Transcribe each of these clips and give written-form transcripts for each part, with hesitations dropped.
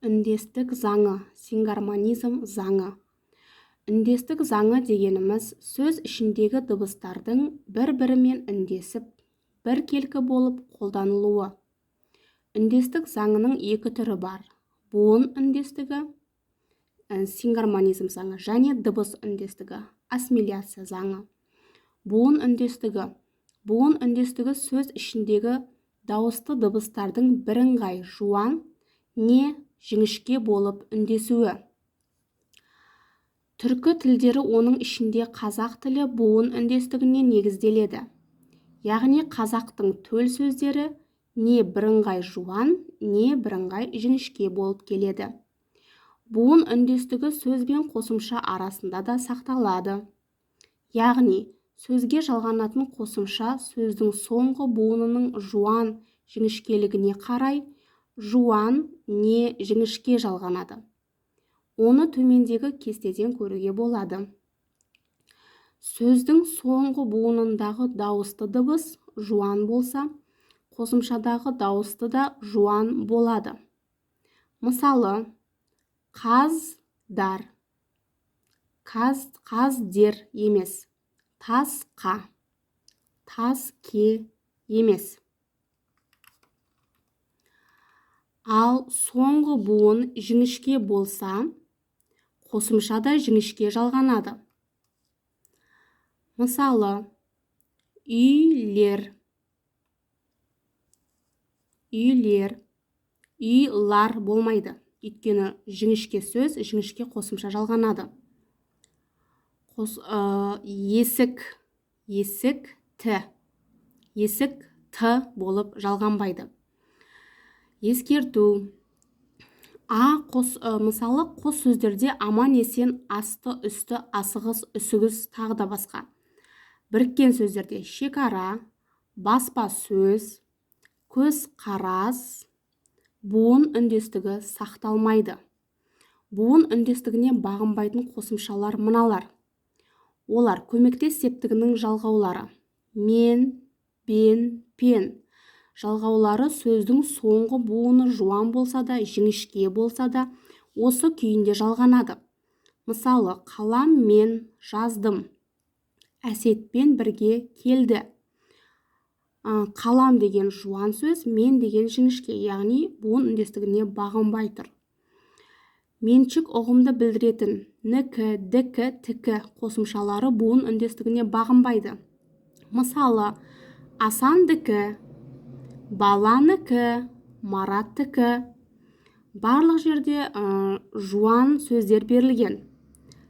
Үндестік заңы, сингармонизм заңы. Үндестік заңы дегеніміз сөз ішіндегі дыбыстардың бір-бірімен үндесіп, біркелкі болып қолданылуы. Үндестік заңының екі түрі бар. Буын үндестігі, сингармонизм заңы және дыбыс үндестігі, ассимиляция заңы. Буын үндестігі. Буын үндестігі сөз ішіндегі дауысты дыбыстардың бірыңғай жуан не жіңішке болып үндесуі. Түркі тілдері оның ішінде қазақ тілі буын үндестігіне негізделеді. Яғни қазақтың төл сөздері не бірыңғай жуан, не бірыңғай жіңішке болып келеді. Буын үндестігі сөз бен қосымша арасында да сақталады. Яғни сөзге жалғанатын қосымша сөздің соңғы буынының жуан жіңішкелігіне қарай жуан не жіңішке жалғанады. Оны төмендегі кестеден көруге болады. Сөздің соңғы буынындағы дауысты дыбыс жуан болса, қосымшадағы дауысты да жуан болады. Мысалы, қаздар, қаздер емес, тасқа, таске емес. Ал соңғы буын жіңішке болса, қосымша да жіңішке жалғанады. Мысалы, үйлер, үйлер, үйлар болмайды. Өйткені жіңішке сөз, жіңішке қосымша жалғанады. Есік, есік, т болып жалғанбайды. Ескерту. Мысалы, қос сөздерде аман есен, асты, үсті, асығыс, үсігіс, тағы да басқа. Біріккен сөздерде шекара, баспа сөз, көз қарас, буын үндестігі сақталмайды. Буын үндестігіне бағынбайтын қосымшалар мыналар. Олар көмектес септігінің жалғаулары. Мен, бен, пен. Жалғаулары сөздің соңғы буыны жуан болса да, жіңішке болса да, осы күйінде жалғанады. Мысалы, қалам мен жаздым, әсетпен бірге келді. Қалам деген жуан сөз, мен деген жіңішке, яғни буын үндестігіне бағынбай тұр. Меншік ұғымды білдіретін нікі, дікі, тікі қосымшалары буын үндестігіне бағынбайды. Мысалы, Асандікі, баланікі, Мараттікі. Барлық жерде жуан сөздер берілген,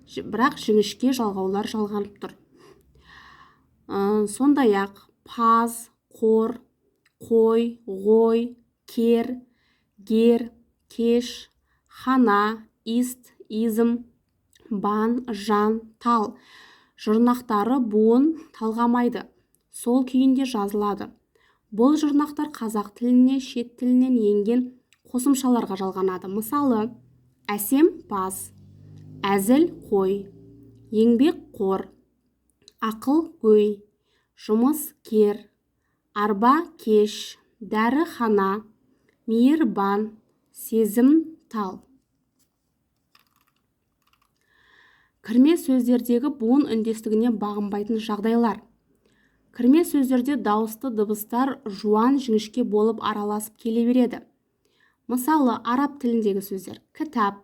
бірақ жіңішке жалғаулар жалғанып тұр. Сондай-ақ паз, қор, қой, ғой, кер, гер, кеш, хана, ист, изм, бан, жан, тал. Жұрнақтары буын талғамайды, сол күйінде жазылады. Бұл жұрнақтар қазақ тіліне, шет тілінен енген қосымшаларға жалғанады. Мысалы, әсем паз, әзіл қой, еңбек қор, ақыл гөй, жұмыс кер, арба кеш, дәрі хана, мейірбан, сезім тал. Кірме сөздердегі буын үндестігіне бағынбайтын жағдайлар. Кірме сөздерде дауысты дыбыстар жуан жіңішке болып араласып келе береді. Мысалы, араб тіліндегі сөздер. Кітап.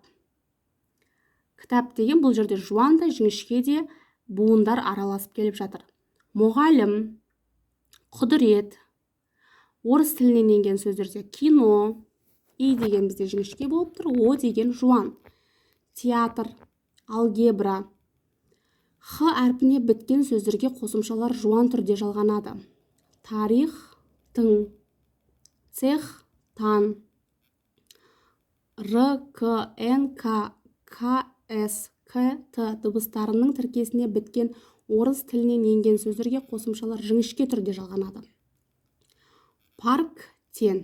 Кітап деген бұл жерде жуан да жіңішке де буындар араласып келіп жатыр. Мұғалім, құдірет. Орыс тілінен енген сөздерде кино, и деген бізде жіңішке болып тұр, о деген жуан. Театр, алгебра. Х әрпіне біткен сөздерге қосымшалар жуан түрде жалғанады. Тарих, тың, цех, тан. Р, К, Н, К, К, С, К, Т дыбыстарының тіркесіне біткен орыс тілінен енген сөздерге қосымшалар жіңішке түрде жалғанады. Парк, тен.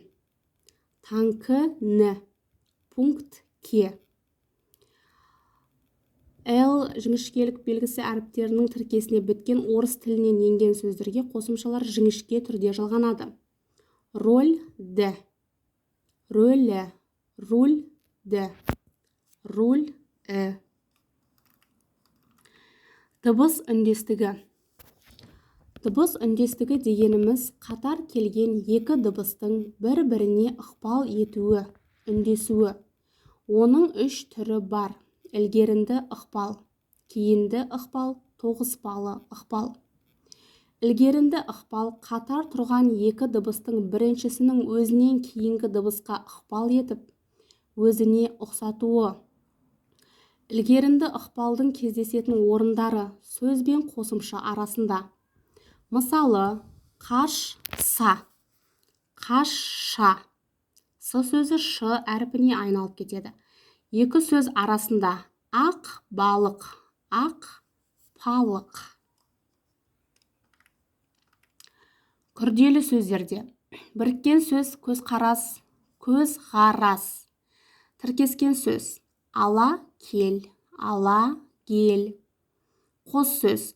Танкі, Н. Пункт, К. Л жіңішкелік белгісі әріптерінің тіркесіне біткен орыс тілінен енген сөздерге қосымшалар жіңішке түрде жалғанады. Роль, Д. Рөлі, руль, д. Руль, дыбыс үндестігі. Дыбыс үндестігі дегеніміз қатар келген екі дыбыстың бір-біріне ықпал етуі, үндесуі. Оның үш түрі бар: ілгерінді ықпал, кейінді ықпал, тоғыспалы ықпал. Ілгерінді ықпал қатар тұрған екі дыбыстың біріншісінің өзінен кейінгі дыбысқа ықпал етіп, өзіне ұқсатуы. Ілгерінді ықпалдың кездесетін орындары сөз бен қосымша арасында. Мысалы, қаш-са, қаш-ша. С сөзі ш әрпіне айналып кетеді. Екі сөз арасында ақ балық, ақ палық. Күрделі сөздерде біріккен сөз көзқарас, көзғарас. Тіркескен сөз ала кел, ала гел. Қос сөз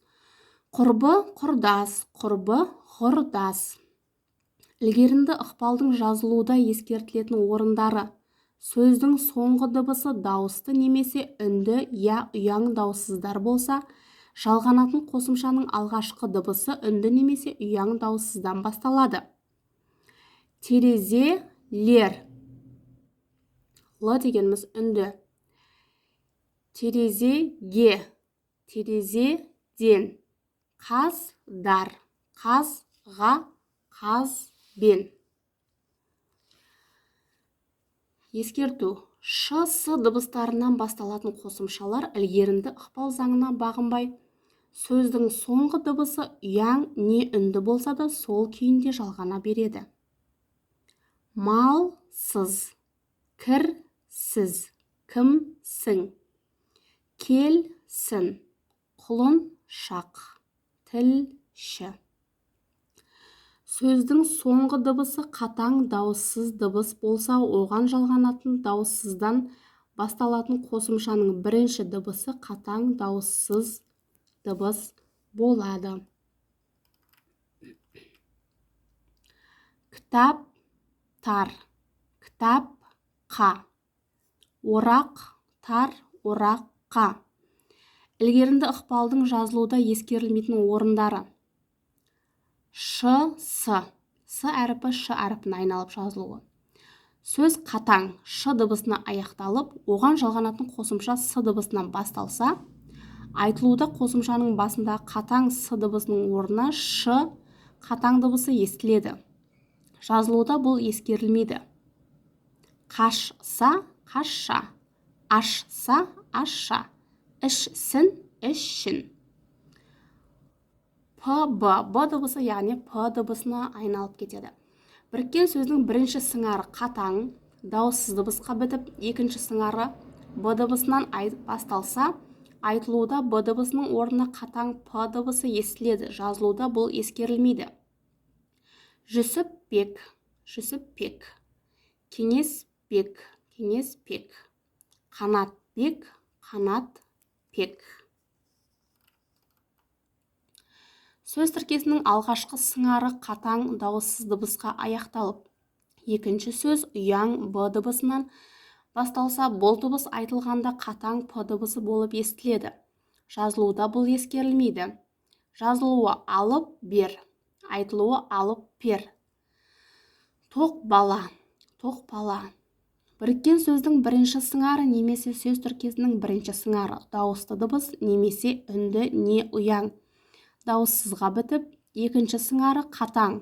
құрбы құрдас, құрбы құрдас. Ілгерінді ықпалдың жазылуда ескертілетін орындары: сөздің соңғы дыбысы дауысты немесе үнді я ұяң дауыссыздар болса, жалғанатын қосымшаның алғашқы дыбысы үнді немесе ұяң дауыссыздан басталады. Терезелер. Л дегеніміз үнді. Терезеге, терезеден. Қаздар, қазға, қазбен. Ескерту: ш, с дыбыстарынан басталатын қосымшалар ілгерінді ықпал заңына бағынбай, сөздің соңғы дыбысы ұяң не үнді болса да сол күйінде жалғана береді. Малсыз, кірсіз, кімсің. Келсін, құлыншақ, тілші. Сөздің соңғы дыбысы қатаң дауыссыз дыбыс болса, оған жалғанатын дауыссыздан басталатын қосымшаның бірінші дыбысы қатаң дауыссыз дыбыс болады. Кітаптар, кітапқа. Орақтар, ораққа. Ілгерінді ықпалдың жазылуда ескерілмейтін орындары: ш, с әріпі ш әріпіне айналып жазылуы. Сөз қатаң ш дыбысына аяқталып, оған жалғанатын қосымша с дыбысынан басталса, айтылуда қосымшаның басында қатаң с дыбысының орнына ш қатаң дыбысы естіледі. Жазылуда бұл ескерілмейді. Қашса, қашша. Ашса, ашша. Ішсін, ішшін. Б дыбысы, яғни п дыбысына айналып кетеді. Біріккен сөздің бірінші сыңары қатаң, дауыссыз дыбысқа бітіп, екінші сыңары б дыбысынан басталса, айтылуда б дыбысының орнына қатаң п дыбысы естіледі. Жазылуда бұл ескерілмейді. Жүсіпбек, жүсіпбек. Кеңесбек, кеңеспек. Қанатбек, қанатпек. Сөз тіркесінің алғашқы сыңары қатаң дауыссыз дыбысқа аяқталып, екінші сөз ұяң б дыбысынан басталса, бұл дыбыс айтылғанда қатаң п дыбысы болып естіледі. Жазылуда бұл ескерілмейді. Жазылуы алып бер, айтылуы алып бер. Тоқ бала, тоқ бала. Біріккен сөздің бірінші сыңары немесе сөз тіркесінің бірінші сыңары дауысты дыбыс немесе үнді не ұяң дауыссызға бітіп, екінші сыңары қатаң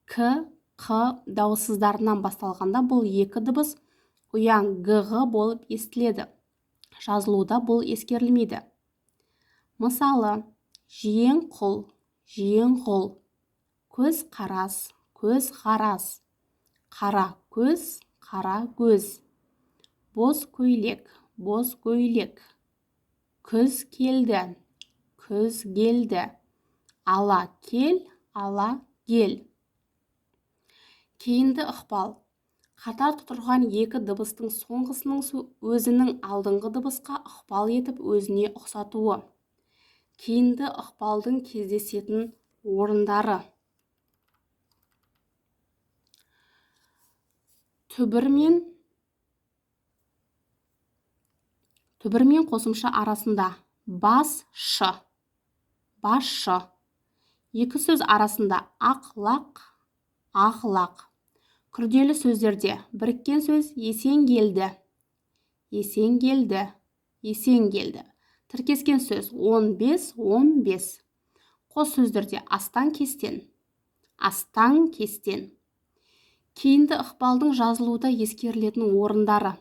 к, қ дауыссыздарынан басталғанда бұл екі дыбыс ұяң г болып естіледі. Жазылуда бұл ескерілмейді. Мысалы, жиенқұл, жиенқұл. Көз қарас, көз қарас. Қара көз, қара көз. Боз көйлек, боз көйлек. Күз келді, күз келді. Ала кел, ала кел. Кейінді ықпал: қатар тұрған екі дыбыстың соңғысының өзінің алдыңғы дыбысқа ықпал етіп өзіне ұқсатуы. Кейінді ықпалдың кездесетін орындары: түбір мен түбір мен қосымша арасында бас, шы, басшы. Екі сөз арасында ақлақ, ағлақ. Күрделі сөздерде біріккен сөз есен келді, есен келді, есен келді. Тіркескен сөз 15, 15. Қос сөздерде астан кестен, астан кестен. Кейінді ықпалдың жазылуда ескерілетін орындары.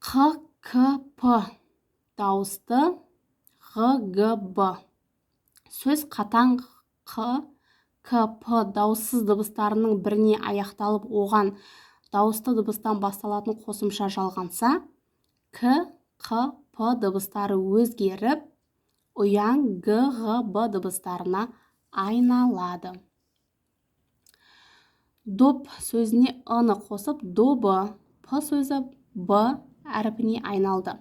Қ, К, П дауысты, Ғ, Г, Б. Сөз қатаң Қ, К, П дауыссыз дыбыстарының біріне аяқталып, оған дауысты дыбыстан басталатын қосымша жалғанса, К, Қ, П дыбыстары өзгеріп, ұяң Г, Ғ, Б дыбыстарына айналады. Доп сөзіне ы-ны қосып, добы, П сөзі Б әріпіне айналды.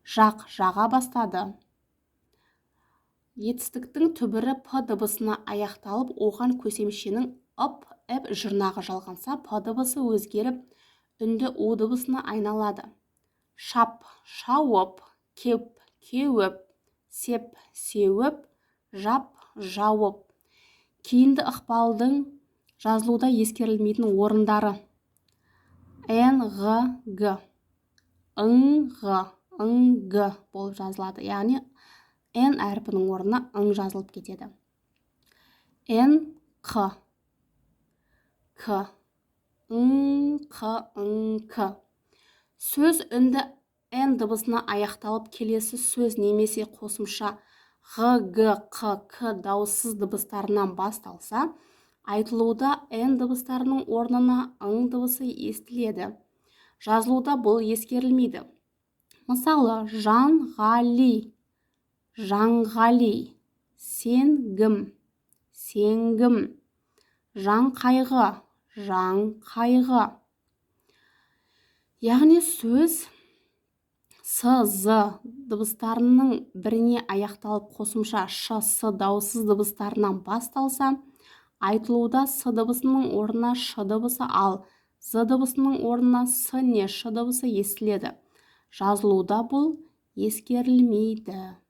Жақ, жаға бастады. Етістіктің түбірі П дыбысына аяқталып, оған көсемшенің ып, әп жұрнағы жалғанса, П дыбысы өзгеріп, үнді У дыбысына айналады. Шап, шауып, кеп, кеуіп, сеп, сеуіп, жап, жауып. Кейінді ықпалдың жазылуда ескерілмейтін орындары. Н, Ғ, Г. Ың, Ғ, ың, Г болып жазылады. Яғни, Н әрпінің орнына ың жазылып кетеді. Н, Қ. К. Ың, Қ, ың, К. Сөз үнді Н дыбысына аяқталып, келесі сөз немесе қосымша Ғ, Г, Қ, К дауыссыз дыбыстарынан басталса, айтылуда Н дыбыстарының орнына ың дыбысы естіледі. Жазылуда бұл ескерілмейді. Мысалы, Жанғали, Жаңғали, Сенгім, Сенгім, Жаңқайғы, Жаңқайғы. Яғни сөз С, З дыбыстарының біріне аяқталып, қосымша Ш, С дауыссыз дыбыстарынан басталса, айтылуда С дыбысының орнына Ш дыбысы, ал З дыбысының орнына С не Ш дыбысы естіледі. Жазылуда бұл ескерілмейді.